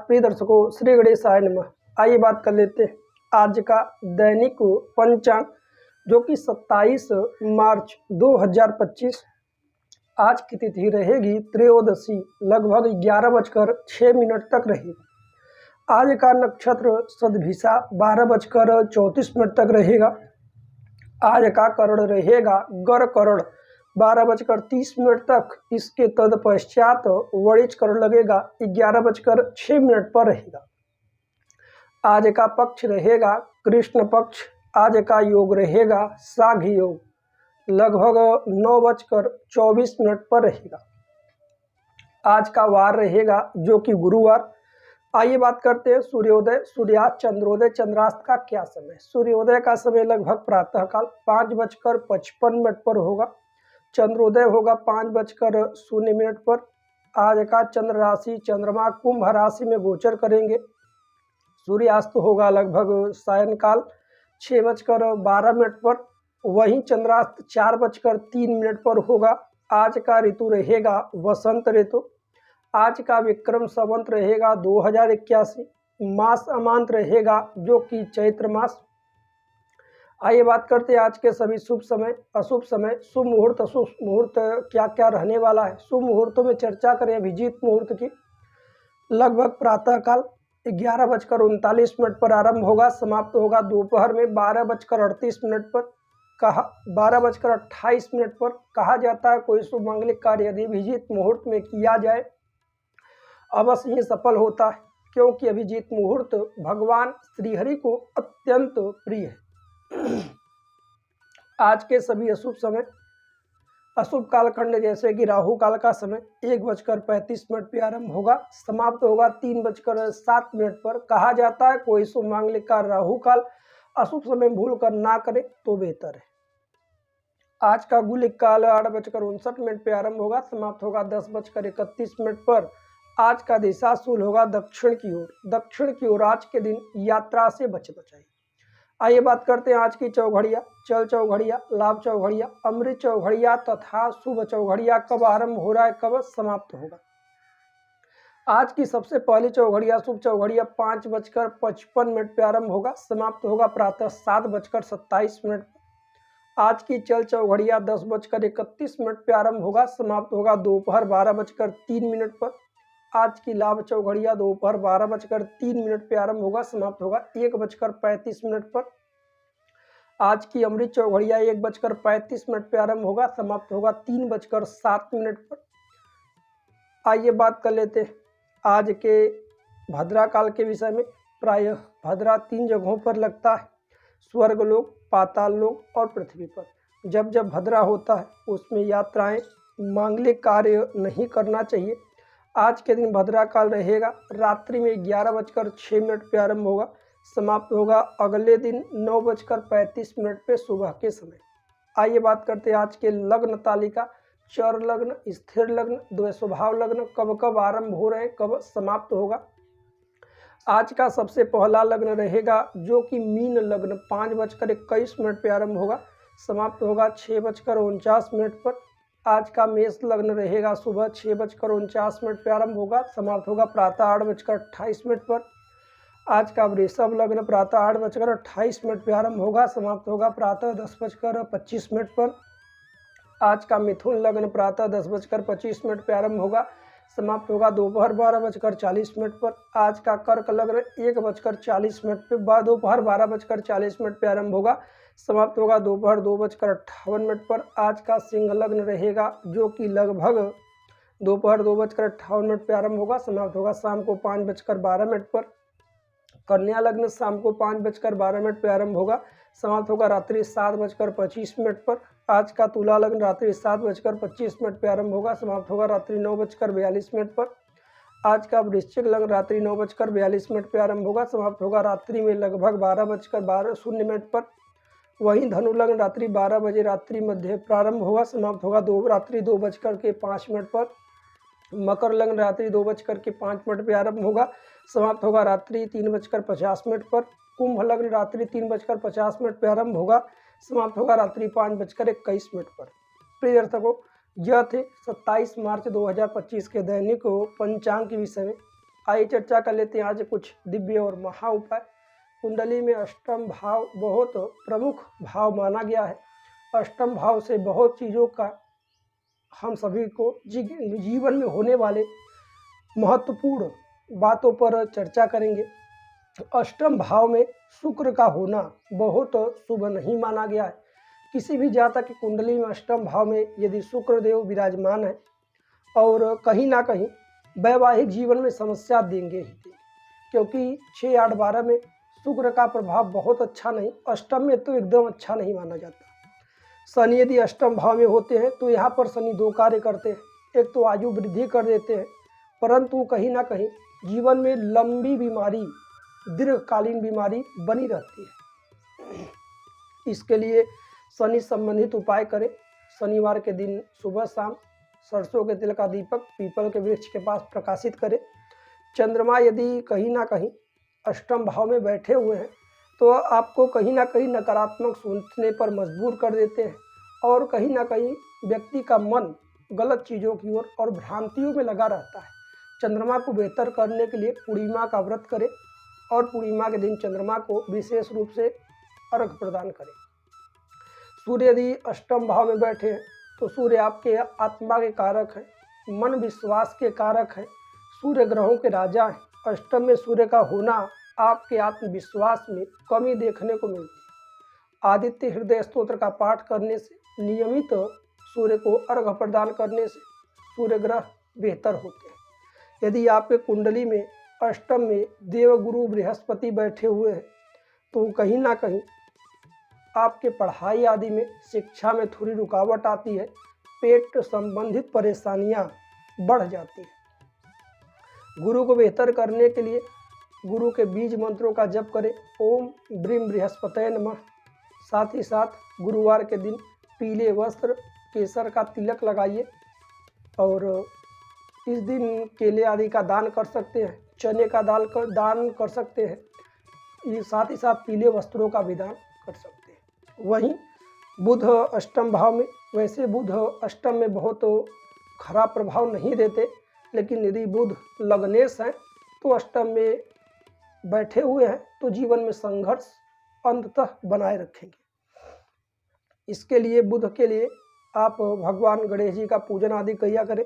प्रिय दर्शकों, श्री गणेशाय नमः। आइए बात कर लेते हैं आज का दैनिक पंचांग जो कि 27 मार्च 2025। आज की तिथि रहेगी त्रयोदशी, लगभग 11:06 तक रहेगी। आज का नक्षत्र सदभिषा 12:34 तक रहेगा। आज का करण रहेगा गर करण 12:30 तक। इसके तत्पश्चात वणिज करण लगेगा 11:06 पर रहेगा। आज का पक्ष रहेगा कृष्ण पक्ष। आज का योग रहेगा साघ योग, लगभग 9:24 पर रहेगा। आज का वार रहेगा जो कि गुरुवार। आइए बात करते हैं सूर्योदय, सूर्यास्त, चंद्रोदय, चंद्रास्त का क्या समय। सूर्योदय का समय लगभग प्रातःकाल 5:55 पर होगा। चंद्रोदय होगा 5:00 पर। आज का चंद्र राशि चंद्रमा कुंभ राशि में गोचर करेंगे। सूर्यास्त होगा लगभग सायंकाल 6:12 पर। वहीं चंद्रास्त 4:03 पर होगा। आज का ऋतु रहेगा वसंत ऋतु। आज का विक्रम संवत रहेगा 2081। मास अमांत रहेगा जो कि चैत्र मास। आइए बात करते हैं आज के सभी शुभ समय, अशुभ समय, शुभ मुहूर्त, अशुभ मुहूर्त क्या क्या रहने वाला है। शुभ मुहूर्तों में चर्चा करें अभिजीत मुहूर्त की। लगभग प्रातःकाल 11:39 पर आरंभ होगा, समाप्त होगा दोपहर में 12:38 पर। 12:28 पर। कहा जाता है कोई शुभ मांगलिक कार्य यदि अभिजीत मुहूर्त में किया जाए अवश्य ही सफल होता है, क्योंकि अभिजीत मुहूर्त भगवान श्रीहरि को अत्यंत प्रिय है। आज के सभी अशुभ समय, अशुभ कालखंड जैसे कि राहु काल का समय 1:35 पे आरंभ होगा, समाप्त होगा 3:07 पर। कहा जाता है कोई शुभ मांगलिक कार्य राहु काल अशुभ समय भूल कर ना करे तो बेहतर है। आज का गुलिक काल 8:59 पे आरंभ होगा, समाप्त होगा 10:31 पर। आज का दिशा शूल होगा दक्षिण की ओर। दक्षिण की ओर आज के दिन यात्रा से बचना चाहिए। आइए बात करते हैं आज की चौघड़िया, चल चौघड़िया, लाभ चौघड़िया, अमृत चौघड़िया तथा शुभ चौघड़िया कब आरंभ हो रहा है, कब समाप्त होगा। आज की सबसे पहली चौघड़िया शुभ चौघड़िया 5:55 पे आरंभ होगा, समाप्त होगा प्रातः 7:27 पर। आज की चल चौघड़िया 10:31 पे आरंभ होगा, समाप्त होगा दोपहर 12:03 पर। आज की लाभ चौघड़िया दोपहर 12:03 पे आरंभ होगा, समाप्त होगा 1:35 पर। आज की अमृत चौघड़िया 1:35 पे आरंभ होगा, समाप्त होगा 3:07 पर। आइए बात कर लेते हैं आज के भद्रा काल के विषय में। प्रायः भद्रा 3 जगहों पर लगता है, स्वर्ग लोक, पाताल लोक और पृथ्वी पर। जब जब भद्रा होता है उसमें यात्राएं, मांगलिक कार्य नहीं करना चाहिए। आज के दिन भद्रा काल रहेगा, रात्रि में 11:06 पे आरंभ होगा, समाप्त होगा अगले दिन 9:35 पे सुबह के समय। आइए बात करते हैं आज के लग्न तालिका। चर लग्न, स्थिर लग्न, द्वैस्वभाव लग्न कब कब आरंभ हो रहे हैं, कब समाप्त होगा। आज का सबसे पहला लग्न रहेगा जो कि मीन लग्न 5:21 पे आरंभ होगा, समाप्त होगा 6:49 पर। आज का मेष लग्न रहेगा सुबह 6:49 पे आरंभ होगा, समाप्त होगा प्रातः 8:28 पर। आज का वृषभ लग्न प्रातः 8:28 पे आरंभ होगा, समाप्त होगा प्रातः 10:25 पर। आज का मिथुन लग्न प्रातः 10:25 पे आरंभ होगा, समाप्त होगा दोपहर 12:40 पर। आज का कर्क लग्न 1:40 पे दोपहर 12:40 पे आरंभ होगा, समाप्त होगा दोपहर 2:58 पर। आज का सिंह लग्न रहेगा जो कि लगभग दोपहर 2:58 पे आरंभ होगा, समाप्त होगा शाम को 5:12 पर। कन्या लग्न शाम को 5:12 पे आरंभ होगा, समाप्त होगा रात्रि 7:25 पर। आज का तुला लग्न रात्रि 7:25 पे आरंभ होगा, समाप्त होगा रात्रि 9:42 पर। आज का वृश्चिक लग्न रात्रि 9:42 पे आरंभ होगा, समाप्त होगा रात्रि में लगभग 12:12 पर। वहीं धनु लग्न रात्रि 12 बजे रात्रि मध्य प्रारंभ होगा, समाप्त होगा रात्रि 2:05 पर। मकर लग्न रात्रि 2:05 पे आरंभ होगा, समाप्त होगा रात्रि 3:50 पर। कुंभ लग्न रात्रि 3:50 पे आरंभ होगा, समाप्त होगा रात्रि 5:21 पर। प्रिय दर्शकों, यह थे 27 मार्च 2025 के दैनिक पंचांग के विषय में। आइए चर्चा कर लेते हैं आज कुछ दिव्य और महा उपाय। कुंडली में अष्टम भाव बहुत प्रमुख भाव माना गया है। अष्टम भाव से बहुत चीज़ों का हम सभी को जीवन में होने वाले महत्वपूर्ण बातों पर चर्चा करेंगे। अष्टम भाव में शुक्र का होना बहुत शुभ नहीं माना गया है। किसी भी जातक की कुंडली में अष्टम भाव में यदि शुक्र देव विराजमान है और कहीं ना कहीं वैवाहिक जीवन में समस्या देंगे ही देंगे, क्योंकि 6, 8, 12 में शुक्र का प्रभाव बहुत अच्छा नहीं, अष्टम में तो एकदम अच्छा नहीं माना जाता। शनि यदि अष्टम भाव में होते हैं तो यहाँ पर शनि 2 कार्य करते हैं। एक तो आयु वृद्धि कर देते हैं, परंतु कहीं ना कहीं जीवन में लंबी बीमारी, दीर्घकालीन बीमारी बनी रहती है। इसके लिए शनि संबंधित उपाय करें। शनिवार के दिन सुबह शाम सरसों के तेल का दीपक पीपल के वृक्ष के पास प्रकाशित करें। चंद्रमा यदि कहीं ना कहीं अष्टम भाव में बैठे हुए हैं तो आपको कहीं ना कहीं नकारात्मक सोचने पर मजबूर कर देते हैं और कहीं ना कहीं व्यक्ति का मन गलत चीज़ों की ओर और भ्रांतियों में लगा रहता है। चंद्रमा को बेहतर करने के लिए पूर्णिमा का व्रत करें और पूर्णिमा के दिन चंद्रमा को विशेष रूप से अर्घ प्रदान करें। सूर्य यदि अष्टम भाव में बैठे हैं तो सूर्य आपके आत्मा के कारक हैं, मन विश्वास के कारक हैं, सूर्य ग्रहों के राजा हैं। अष्टम में सूर्य का होना आपके आत्मविश्वास में कमी देखने को मिलती है। आदित्य हृदय स्तोत्र का पाठ करने से, नियमित सूर्य को अर्घ प्रदान करने से सूर्य ग्रह बेहतर होते हैं। यदि आपके कुंडली में अष्टम में देवगुरु बृहस्पति बैठे हुए हैं तो कहीं ना कहीं आपके पढ़ाई आदि में, शिक्षा में थोड़ी रुकावट आती है, पेट संबंधित परेशानियां बढ़ जाती हैं। गुरु को बेहतर करने के लिए गुरु के बीज मंत्रों का जप करें। ओम ब्रीम बृहस्पतये नमः। साथ ही साथ गुरुवार के दिन पीले वस्त्र, केसर का तिलक लगाइए और इस दिन केले आदि का दान कर सकते हैं, चने का दान कर सकते हैं। साथ ही साथ पीले वस्त्रों का भी दान कर सकते हैं। वहीं बुध अष्टम भाव में, वैसे बुध अष्टम में बहुत खराब प्रभाव नहीं देते, लेकिन यदि बुध लग्नेश हैं तो अष्टम में बैठे हुए हैं तो जीवन में संघर्ष अंततः बनाए रखेंगे। इसके लिए बुध के लिए आप भगवान गणेश जी का पूजन आदि किया करें।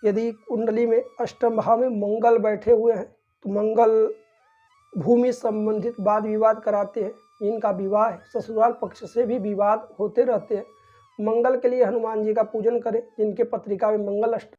यदि कुंडली में अष्टम भाव में मंगल बैठे हुए हैं तो मंगल भूमि संबंधित वाद विवाद कराते हैं। इनका विवाह ससुराल पक्ष से भी विवाद होते रहते हैं। मंगल के लिए हनुमान जी का पूजन करें। जिनके पत्रिका में मंगल अष्टम